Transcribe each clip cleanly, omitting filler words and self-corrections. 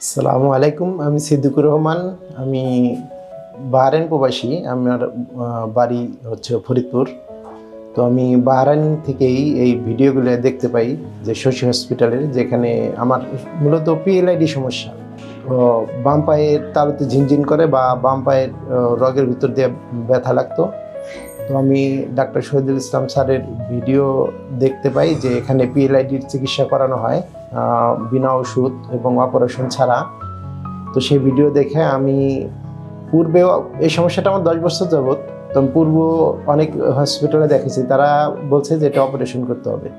আসসালামু আলাইকুম। আমি সিদ্দিকুর রহমান। আমি বাহরাইন প্রবাসী। আমার বাড়ি হচ্ছে ফরিদপুর। তো আমি বাহরাইন থেকেই এই ভিডিওগুলো দেখতে পাই যে শশী হসপিটালের, যেখানে আমার মূলত পিএলআইডি সমস্যা। তো বাম পায়ের তালুতে ঝিনঝিন করে বা বাম পায়ের রগের ভিতর দিয়ে ব্যথা লাগতো। তো আমি ডাক্তার শহীদুল ইসলাম স্যারের ভিডিও দেখতে পাই যে এখানে পিএলআইডির চিকিৎসা করানো হয় বিনা ওষুধ এবং অপারেশন ছাড়া। তো সেই ভিডিও দেখে আমি পূর্বেও এই সমস্যাটা আমার 10 বছর যাবৎ, তো পূর্ব অনেক হসপিটালে দেখেছি, তারা বলছে যে এটা অপারেশন করতে হবে।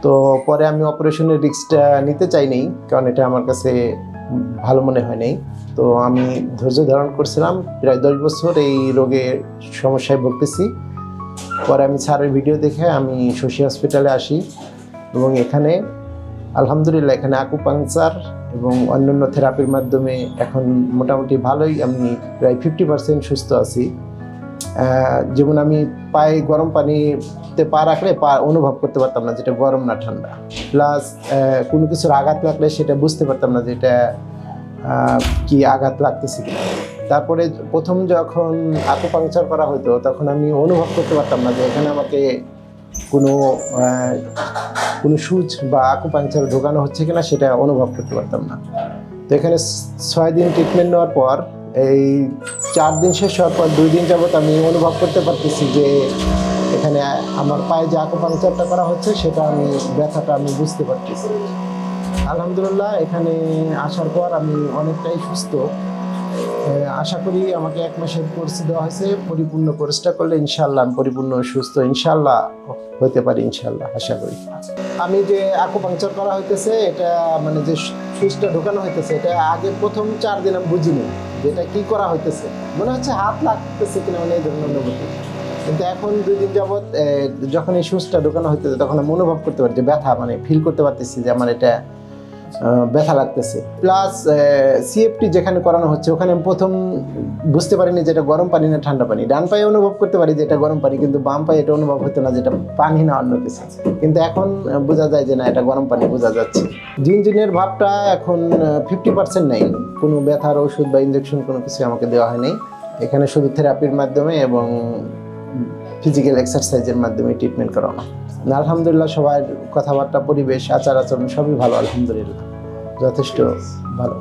তো পরে আমি অপারেশনের রিস্কটা নিতে চাইনি, কারণ এটা আমার কাছে ভালো মনে হয় নাই। তো আমি ধৈর্য ধারণ করছিলাম, প্রায় 10 বছর এই রোগের সমস্যায় ভুগতেছি। পরে আমি স্যারের ভিডিও দেখে আমি শশী হসপিটালে আসি এবং এখানে আলহামদুলিল্লাহ এখানে আকুপাংচার এবং অন্যান্য থেরাপির মাধ্যমে এখন মোটামুটি ভালোই, আমি প্রায় 50% সুস্থ আছি। যেমন আমি পায়ে গরম পানিতে পা রাখলে পা অনুভব করতে পারতাম না যেটা গরম না ঠান্ডা, প্লাস কোনো কিছুর আঘাত লাগলে সেটা বুঝতে পারতাম না যে এটা কি আঘাত লাগতেছে কিনা। তারপরে প্রথম যখন আকুপাংচার করা হতো তখন আমি অনুভব করতে পারতাম না যে এখানে আমাকে কোনো সুচ বা আকুপাংচার ঢোকানো হচ্ছে কিনা, সেটা অনুভব করতে পারতাম না। তো এখানে 6 দিন ট্রিটমেন্ট নেওয়ার পর এই 4 দিন শেষ হওয়ার পর 2 দিন যাবত আমি অনুভব করতে পারতেছি যে এখানে আমার পায়ে যে আকুপাংচারটা করা হচ্ছে সেটা ব্যথাটা আমি বুঝতে পারতেছি। আলহামদুলিল্লাহ এখানে আসার পর আমি অনেকটাই সুস্থ। আশা করি আমাকে 1 মাসের কোর্স দেওয়া হয়েছে, পরিপূর্ণ কোর্সটা করলে ইনশাল্লাহ আমি পরিপূর্ণ সুস্থ ইনশাল্লাহ হতে পারি, ইনশাল্লাহ আশা করি। আমি যে আকুপাংচার করা হইতেছে এটা মানে যে সুচটা ঢোকানো হইতেছে, এটা আগে প্রথম 4 দিন আমি বুঝিনি যেটা কি করা হইতেছে, মনে হচ্ছে হাত লাগতেছে কিনা, মানে এই ধরনের অনুভূতি। কিন্তু এখন 2 দিন যাবৎ যখন এই সুচটা ঢোকানো হইতেছে তখন আমি অনুভব করতে পারি যে ব্যথা, মানে ফিল করতে পারতেছি যে আমার এটা ব্যথা লাগতেছে। প্লাস সিএফটি যেখানে করানো হচ্ছে ওখানে আমি প্রথম বুঝতে পারিনি যে এটা গরম পানি না ঠান্ডা পানি। ডান পায়ে অনুভব করতে পারি যে এটা গরম পানি, কিন্তু বাম পায়ে এটা অনুভব হতো না যেটা পানি না অন্য কিছু। কিন্তু এখন বোঝা যায় যে না, এটা গরম পানি বোঝা যাচ্ছে। ঝিনঝিনের ভাবটা এখন 50% নেই। কোনো ব্যথার ওষুধ বা ইঞ্জেকশন কোনো কিছু আমাকে দেওয়া হয়নি। এখানে শুধু থেরাপির মাধ্যমে এবং ফিজিক্যাল এক্সারসাইজের মাধ্যমে ট্রিটমেন্ট করানো। আলহামদুলিল্লাহ সবার কথাবার্তা, পরিবেশ, আচার আচরণ সবই ভালো, আলহামদুলিল্লাহ যথেষ্ট ভালো।